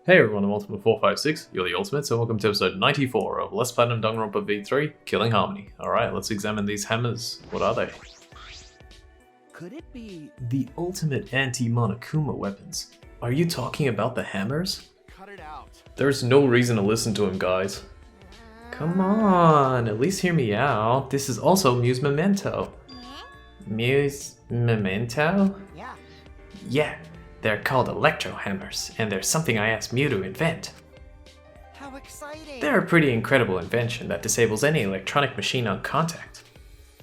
Hey everyone, I'm Ultimate456, you're the Ultimate, so welcome to episode 94 of Let's Platinum Danganronpa V3, Killing Harmony. Alright, let's examine these hammers. What are they? Could it be The ultimate anti-Monokuma weapons. Are you talking about the hammers? cut it out? There's no reason to listen to him, guys. Come on, at least hear me out. This is also Mew's Memento. Mew's Memento? Yeah. Yeah, they're called electro hammers, and they're something I asked Mew to invent. How exciting! They're a pretty incredible invention that disables any electronic machine on contact.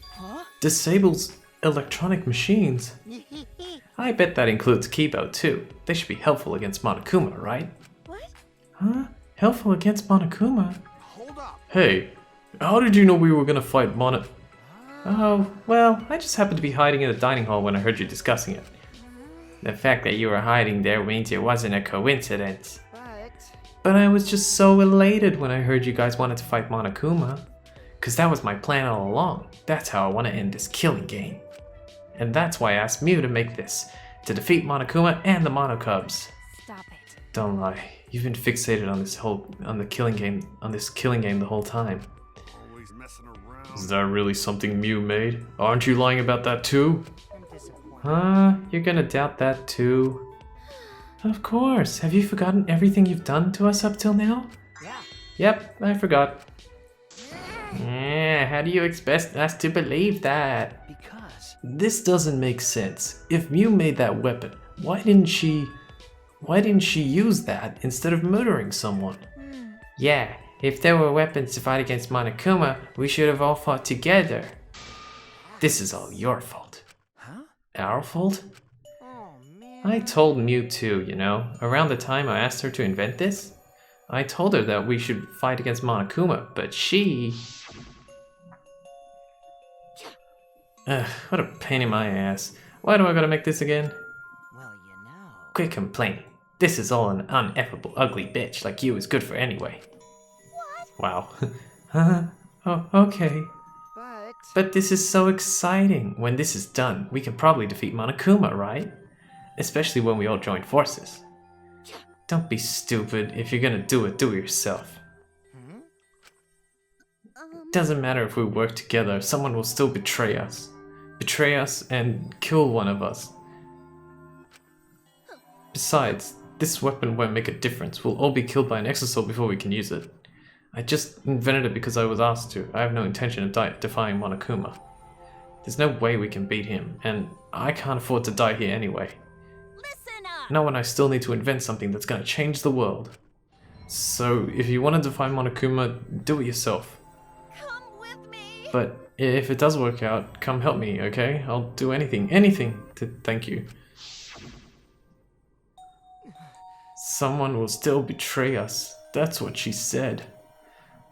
Huh? Disables electronic machines? I bet that includes Kibo too. They should be helpful against Monokuma, right? What? Huh? Helpful against Monokuma? Hold up! Hey, how did you know we were gonna fight Mono... Oh, well, I just happened to be hiding in the dining hall when I heard you discussing it. The fact that you were hiding there means it wasn't a coincidence. But I was just so elated when I heard you guys wanted to fight Monokuma. Cause that was my plan all along. That's how I want to end this killing game. And that's why I asked Mew to make this. To defeat Monokuma and the Monokubs. Stop it. Don't lie. You've been fixated on this killing game the whole time. Always messing around. Is that really something Mew made? Aren't you lying about that too? I'm disappointed. Huh? You're gonna doubt that too? Of course. Have you forgotten everything you've done to us up till now? Yeah. Yep, I forgot. Yeah, how do you expect us to believe that? Because This doesn't make sense. If Mew made that weapon, why didn't she use that instead of murdering someone? Yeah, if there were weapons to fight against Monokuma, we should have all fought together. This is all your fault. Huh? Our fault? Oh man. I told Mew too, you know. Around the time I asked her to invent this, I told her that we should fight against Monokuma, but she... Ugh, what a pain in my ass. Why do I gotta make this again? Well, you know. Quit complaining. This is all an uneffable ugly bitch like you is good for anyway. Wow. Oh, okay. But this is so exciting. When this is done, we can probably defeat Monokuma, right? Especially when we all join forces. Don't be stupid. If you're gonna do it yourself. Doesn't matter if we work together, someone will still betray us. Betray us and kill one of us. Besides, this weapon won't make a difference. We'll all be killed by an exosoul before we can use it. I just invented it because I was asked to. I have no intention of defying Monokuma. There's no way we can beat him, and I can't afford to die here anyway. Listen up. Not when I still need to invent something that's gonna change the world. So, if you want to defy Monokuma, do it yourself. Come with me. But if it does work out, come help me, okay? I'll do anything to thank you. Someone will still betray us. That's what she said.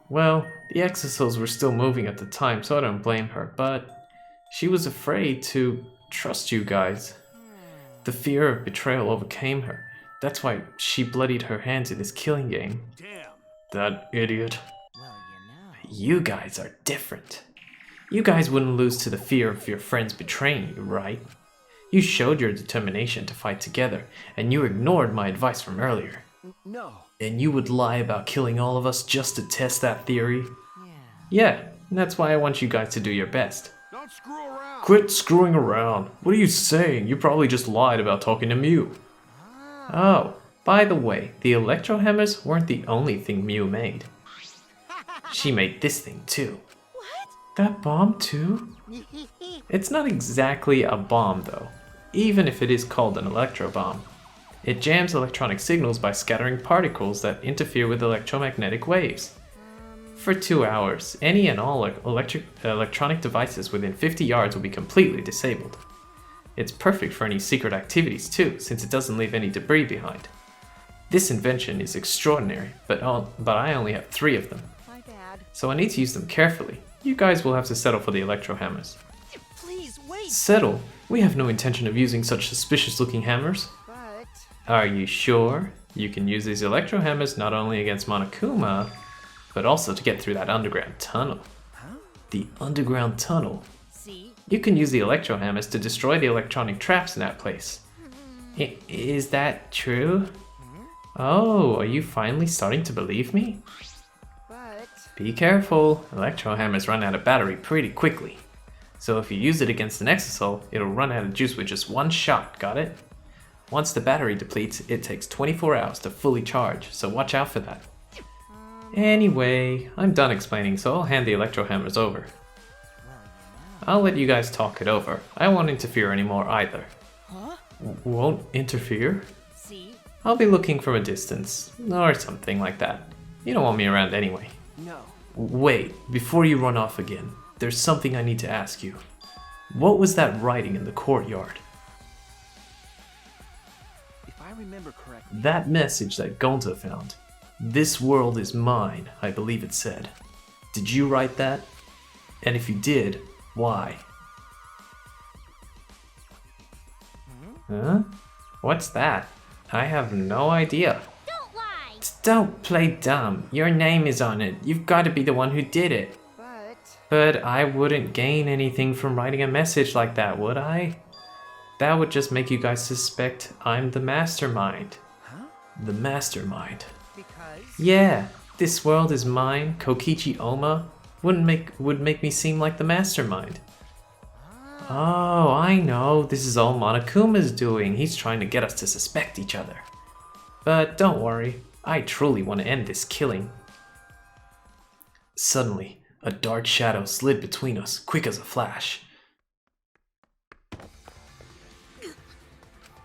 Well, the exosouls were still moving at the time, so I don't blame her, but she was afraid to trust you guys. The fear of betrayal overcame her. That's why she bloodied her hands in this killing game. Damn. That idiot. Well, you know. You guys are different. You guys wouldn't lose to the fear of your friends betraying you, right? You showed your determination to fight together, and you ignored my advice from earlier. No. And you would lie about killing all of us just to test that theory? Yeah. Yeah, that's why I want you guys to do your best. Don't screw around. Quit screwing around. What are you saying? You probably just lied about talking to Mew. Oh, by the way, the electro hammers weren't the only thing Mew made. She made this thing too. What? That bomb too? It's not exactly a bomb though, even if it is called an electro bomb. It jams electronic signals by scattering particles that interfere with electromagnetic waves. For 2 hours, any and all electronic devices within 50 yards will be completely disabled. It's perfect for any secret activities too, since it doesn't leave any debris behind. This invention is extraordinary, but I only have 3 of them. My bad. So I need to use them carefully. You guys will have to settle for the electro hammers. Please wait. Settle? We have no intention of using such suspicious looking hammers. But Are you sure? You can use these electro hammers not only against Monokuma, but also to get through that underground tunnel. Huh? The underground tunnel. See? You can use the electro hammers to destroy the electronic traps in that place. Is that true? Oh, are you finally starting to believe me? But Be careful, electro hammers run out of battery pretty quickly. So if you use it against an exosoul, it'll run out of juice with just one shot, got it? Once the battery depletes, it takes 24 hours to fully charge, so watch out for that. Anyway, I'm done explaining, so I'll hand the electro hammers over. I'll let you guys talk it over. I won't interfere anymore either. huh? Won't interfere? See? I'll be looking from a distance, or something like that. You don't want me around anyway. No. Wait, before you run off again, there's something I need to ask you. What was that writing in the courtyard? If I remember correctly, That message that Gonta found. This world is mine, I believe it said. Did you write that? And if you did, why? Huh? What's that? I have no idea. Don't lie! Don't play dumb. Your name is on it. You've got to be the one who did it. But But I wouldn't gain anything from writing a message like that, would I? That would just make you guys suspect I'm the mastermind. huh? The mastermind. because Yeah, this world is mine. Kokichi Oma would make me seem like the mastermind. Oh, I know. This is all Monokuma's doing. He's trying to get us to suspect each other. But don't worry. I truly want to end this killing. Suddenly, a dark shadow slid between us, quick as a flash.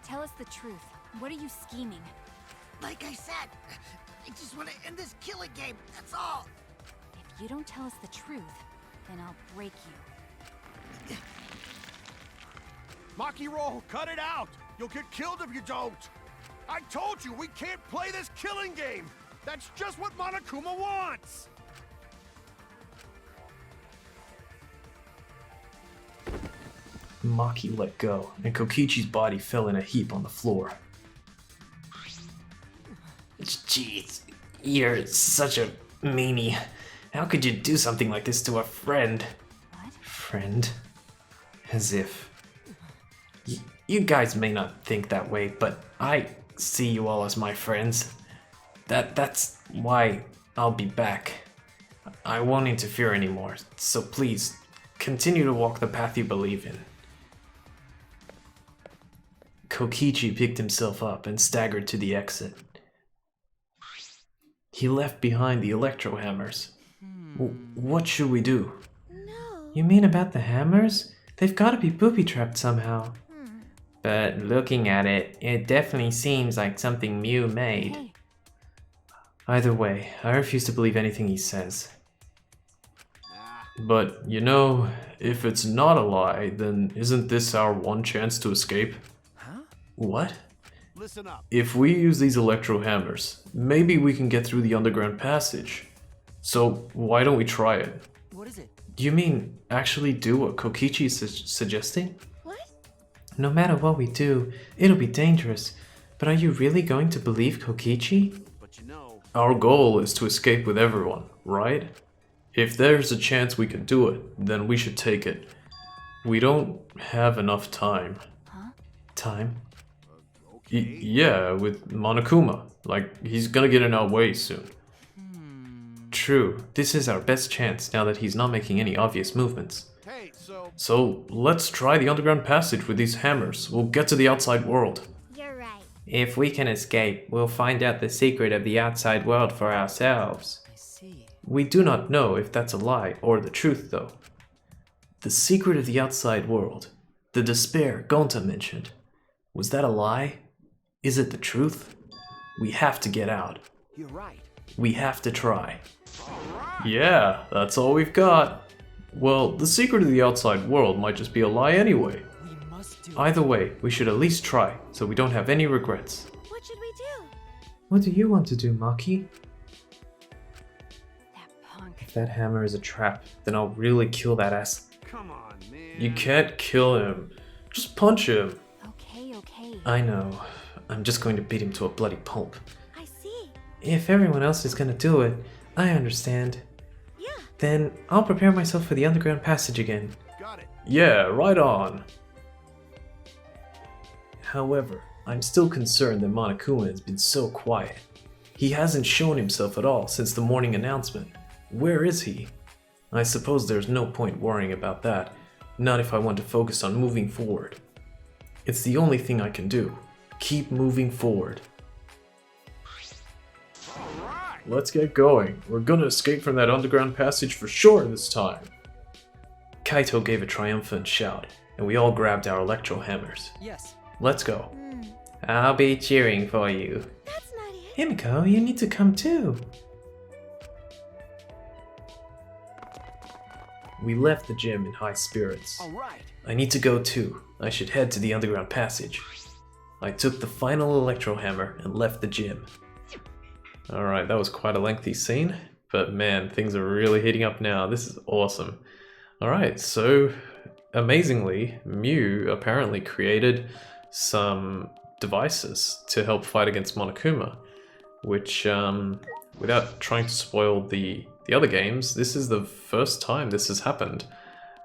Tell us the truth. What are you scheming? Like I said, I just want to end this killing game, that's all. If you don't tell us the truth, then I'll break you. Maki roll, cut it out! You'll get killed if you don't! I told you, we can't play this killing game! That's just what Monokuma wants! Maki let go, and Kokichi's body fell in a heap on the floor. Jeez, you're such a meanie. How could you do something like this to a friend? What? Friend? As if. You guys may not think that way, but I see you all as my friends. That's why I'll be back. I won't interfere anymore, so please, continue to walk the path you believe in. Kokichi picked himself up and staggered to the exit. He left behind the electro hammers. What should we do? no. You mean about the hammers? They've got to be booby-trapped somehow. But looking at it, it definitely seems like something Mew made. Hey, Either way, I refuse to believe anything he says. But, you know, if it's not a lie, then isn't this our one chance to escape? Huh? What? Listen up. If we use these electro hammers, maybe we can get through the underground passage. So why don't we try it? What is it? Do you mean actually do what Kokichi is suggesting? What? No matter what we do, it'll be dangerous. But are you really going to believe Kokichi? But you know, Our goal is to escape with everyone, right? If there's a chance we can do it, then we should take it. We don't have enough time. Huh? Time? okay. Yeah, with Monokuma. Like, he's gonna get in our way soon. True, this is our best chance now that he's not making any obvious movements. Hey, so So, let's try the underground passage with these hammers. We'll get to the outside world. You're right. If we can escape, we'll find out the secret of the outside world for ourselves. I see. We do not know if that's a lie or the truth, though. The secret of the outside world, the despair Gonta mentioned, was that a lie? Is it the truth? We have to get out. You're right. We have to try. Yeah, that's all we've got. Well, the secret of the outside world might just be a lie anyway. We must do Either way, we should at least try, so we don't have any regrets. What should we do? What do you want to do, Maki? That punk. If that hammer is a trap, then I'll really kill that ass. come on, man. You can't kill him. Just punch him. Okay. I know. I'm just going to beat him to a bloody pulp. I see. If everyone else is gonna do it, I understand. Yeah. Then I'll prepare myself for the underground passage again. Got it. Yeah, right on. However, I'm still concerned that Monokuma has been so quiet. He hasn't shown himself at all since the morning announcement. Where is he? I suppose there's no point worrying about that, not if I want to focus on moving forward. It's the only thing I can do. Keep moving forward. Let's get going. We're gonna escape from that underground passage for sure this time. Kaito gave a triumphant shout, and we all grabbed our electro hammers. Yes. Let's go. I'll be cheering for you. That's not it. Himiko, you need to come too. We left the gym in high spirits. All right. I need to go too. I should head to the underground passage. I took the final electro hammer and left the gym. Alright, that was quite a lengthy scene, but man, things are really heating up now. This is awesome. Alright, so amazingly, Mew apparently created some devices to help fight against Monokuma, which, without trying to spoil the other games, this is the first time this has happened,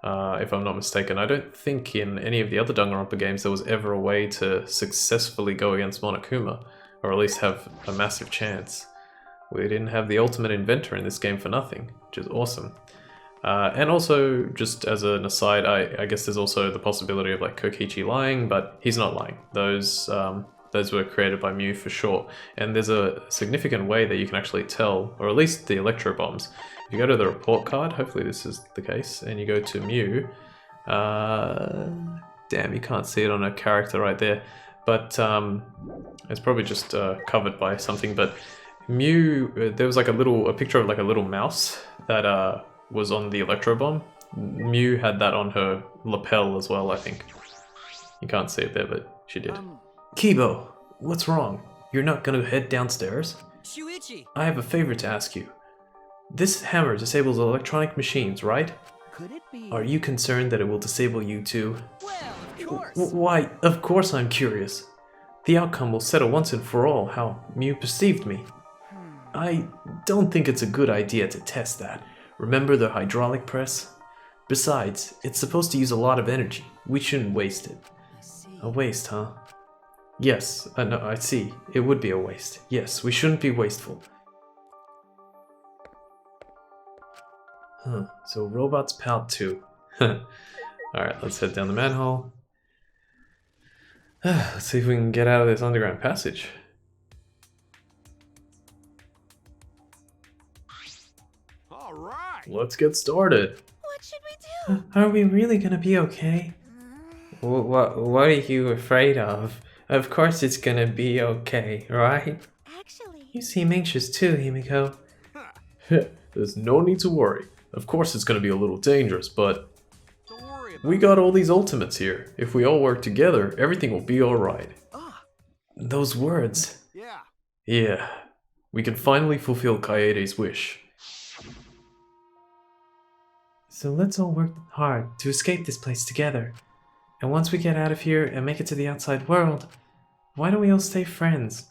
if I'm not mistaken. I don't think in any of the other Danganronpa games there was ever a way to successfully go against Monokuma, or at least have a massive chance. We didn't have the ultimate inventor in this game for nothing, which is awesome. And also, just as an aside, I guess there's also the possibility of like Kokichi lying, but he's not lying. Those were created by Mew for sure. And there's a significant way that you can actually tell, or at least the electro bombs. If you go to the report card, hopefully this is the case, and you go to Mew, damn, you can't see it on a character right there, but it's probably just covered by something. But Mew, there was like a picture of like a little mouse that was on the electro bomb. Mew had that on her lapel as well, I think. You can't see it there, but she did. Kibo, what's wrong? You're not gonna head downstairs? Shuichi! I have a favor to ask you. This hammer disables electronic machines, right? Could it be? Are you concerned that it will disable you too? Well, of course. Why, of course I'm curious. The outcome will settle once and for all how Mew perceived me. I don't think it's a good idea to test that. Remember the hydraulic press? Besides, it's supposed to use a lot of energy. We shouldn't waste it. I see. A waste, huh? Yes, no, I see. It would be a waste. Yes, we shouldn't be wasteful. Huh, so robots pal 2. Alright, let's head down the manhole. Let's see if we can get out of this underground passage. All right. Let's get started. What should we do? Are we really gonna be okay? What are you afraid of? Of course it's gonna be okay, right? Actually, You seem anxious too, Himiko. There's no need to worry. Of course it's gonna be a little dangerous, but Don't worry about we got all these ultimates here. If we all work together, everything will be alright. Ah, Those words. it. Yeah. Yeah. We can finally fulfill Kaede's wish. So let's all work hard to escape this place together. And once we get out of here and make it to the outside world, why don't we all stay friends?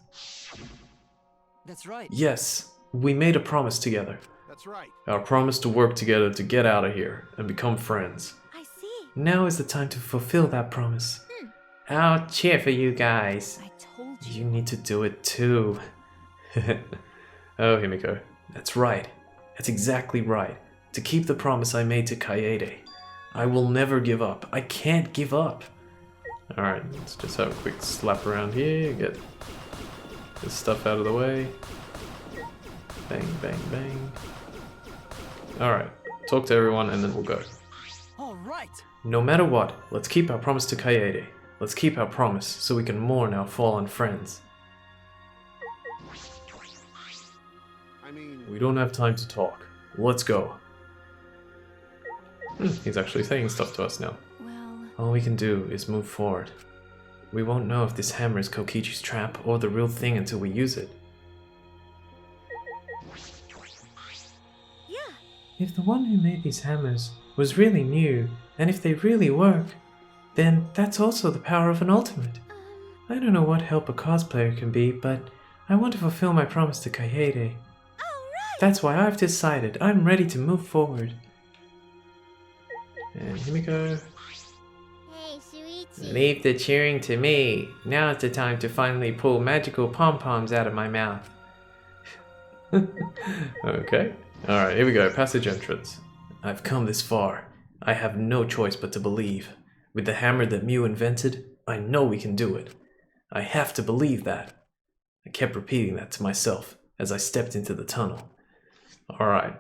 that's right. Yes, we made a promise together. That's right. Our promise to work together to get out of here and become friends. I see. Now is the time to fulfill that promise. I'll cheer for you guys. I told you. You need to do it too. Oh, Himiko. That's right. That's exactly right. To keep the promise I made to Kaede. I will never give up. I can't give up. Alright, let's just have a quick slap around here. Get this stuff out of the way. Bang, bang, bang. Alright, talk to everyone and then we'll go. All right. No matter what, let's keep our promise to Kaede. Let's keep our promise so we can mourn our fallen friends. I mean, We don't have time to talk. Let's go. He's actually saying stuff to us now. Well, All we can do is move forward. We won't know if this hammer is Kokichi's trap or the real thing until we use it. Yeah. If the one who made these hammers was really new, and if they really work, then that's also the power of an ultimate. I don't know what help a cosplayer can be, but I want to fulfill my promise to Kaede. Alright. That's why I've decided I'm ready to move forward. And Himiko. Hey, Shuichi. Leave the cheering to me. Now is the time to finally pull magical pom-poms out of my mouth. Okay. Alright, here we go. Passage entrance. I've come this far. I have no choice but to believe. With the hammer that Mew invented, I know we can do it. I have to believe that. I kept repeating that to myself as I stepped into the tunnel. Alright.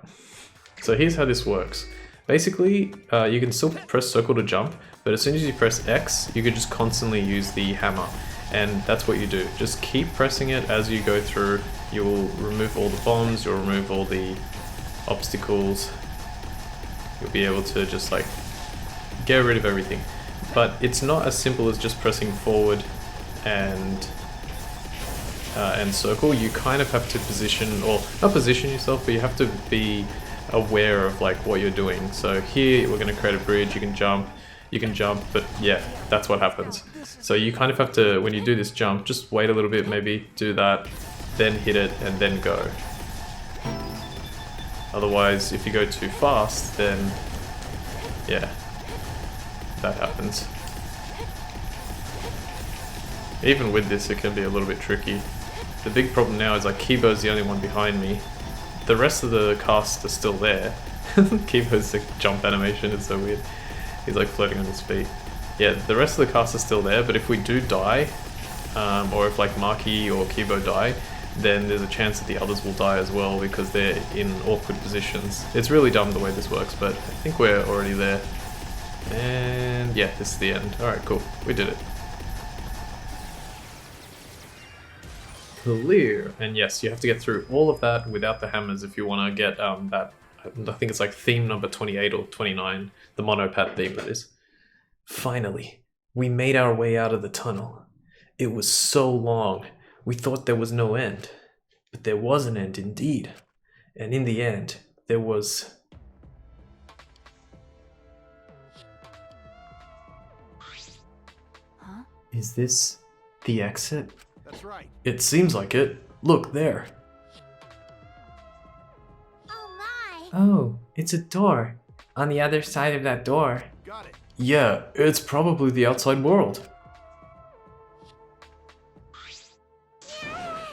So here's how this works. Basically, you can still press circle to jump, but as soon as you press X, you can just constantly use the hammer. And that's what you do. Just keep pressing it as you go through. You will remove all the bombs, you'll remove all the obstacles. You'll be able to just like get rid of everything. But it's not as simple as just pressing forward and circle. You kind of have to position, or not position yourself, but you have to be aware of like what you're doing. So here we're going to create a bridge. You can jump, but yeah, that's what happens. So you kind of have to, when you do this jump, just wait a little bit, maybe do that, then hit it, and then go. Otherwise, if you go too fast, then yeah, that happens. Even with this, it can be a little bit tricky. The big problem now is like Kibo's the only one behind me. The rest of the cast are still there. Kibo's like, jump animation is so weird. He's like floating on his feet. Yeah, the rest of the cast are still there, but if we do die, or if like Maki or Kibo die, then there's a chance that the others will die as well because they're in awkward positions. It's really dumb the way this works, but I think we're already there. And yeah, this is the end. Alright, cool. We did it. Clear. And yes, you have to get through all of that without the hammers if you want to get that, I think it's like theme number 28 or 29, the monopad theme that is. Finally, we made our way out of the tunnel. It was so long, we thought there was no end. But there was an end indeed. And in the end, there was... Huh? Is this the exit? That's right. It seems like it. Look there. Oh my! Oh, it's a door. On the other side of that door. Got it. Yeah, it's probably the outside world.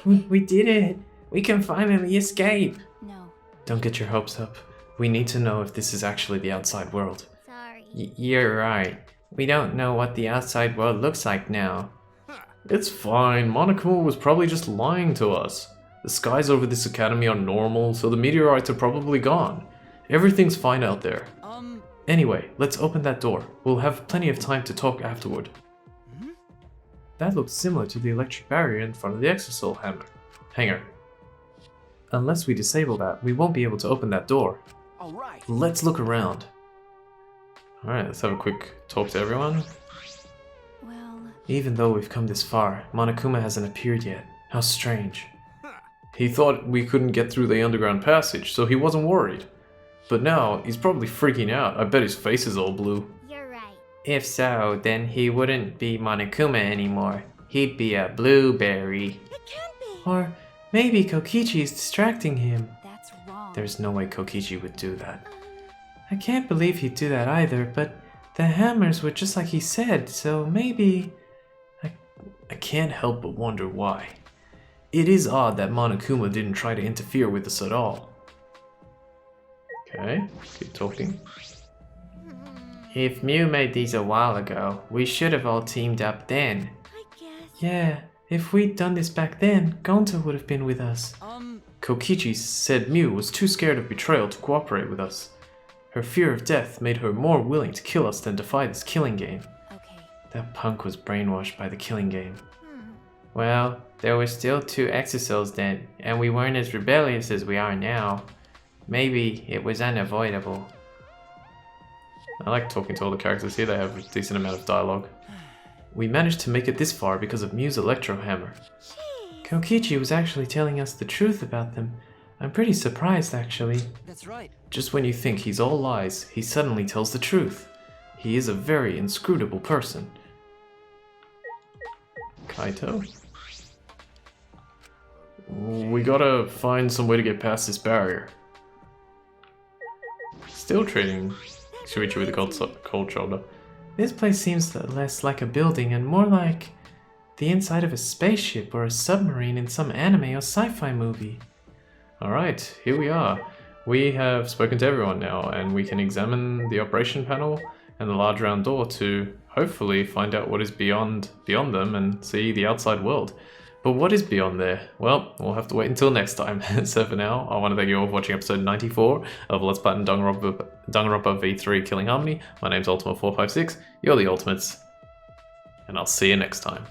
We did it! We can finally escape! No. Don't get your hopes up. We need to know if this is actually the outside world. Sorry. You're right. We don't know what the outside world looks like now. Huh. It's fine. Monokuma was probably just lying to us. The skies over this academy are normal, so the meteorites are probably gone. Everything's fine out there. Anyway, let's open that door. We'll have plenty of time to talk afterward. That looks similar to the electric barrier in front of the Exosoul hanger. Unless we disable that, we won't be able to open that door. All right. Let's look around. Alright, let's have a quick talk to everyone. Well, Even though we've come this far, Monokuma hasn't appeared yet. How strange. He thought we couldn't get through the underground passage, so he wasn't worried. But now, he's probably freaking out. I bet his face is all blue. You're right. If so, then he wouldn't be Monokuma anymore. He'd be a blueberry. It can't be. Or maybe Kokichi is distracting him. that's wrong. There's no way Kokichi would do that. I can't believe he'd do that either, but the hammers were just like he said, so maybe... I can't help but wonder why. It is odd that Monokuma didn't try to interfere with us at all. Okay, keep talking. If Mew made these a while ago, we should have all teamed up then. I guess. Yeah, if we'd done this back then, Gonta would have been with us. Kokichi said Mew was too scared of betrayal to cooperate with us. Her fear of death made her more willing to kill us than defy this killing game. Okay. That punk was brainwashed by the killing game. Well, there were still 2 Exosouls then, and we weren't as rebellious as we are now. Maybe it was unavoidable. I like talking to all the characters here, they have a decent amount of dialogue. We managed to make it this far because of Mew's Electro Hammer. Jeez. Kokichi was actually telling us the truth about them. I'm pretty surprised actually. That's right. Just when you think he's all lies, he suddenly tells the truth. He is a very inscrutable person. Kaito? We gotta find some way to get past this barrier. Still treating Shuichi with a cold shoulder. This place seems less like a building and more like the inside of a spaceship or a submarine in some anime or sci-fi movie. Alright, here we are. We have spoken to everyone now, and we can examine the operation panel and the large round door to hopefully find out what is beyond them and see the outside world. But what is beyond there? Well, we'll have to wait until next time. So for now, I want to thank you all for watching episode 94 of Let's Play Danganronpa V3 Killing Harmony. My name's Ultima456, you're the Ultimates, and I'll see you next time.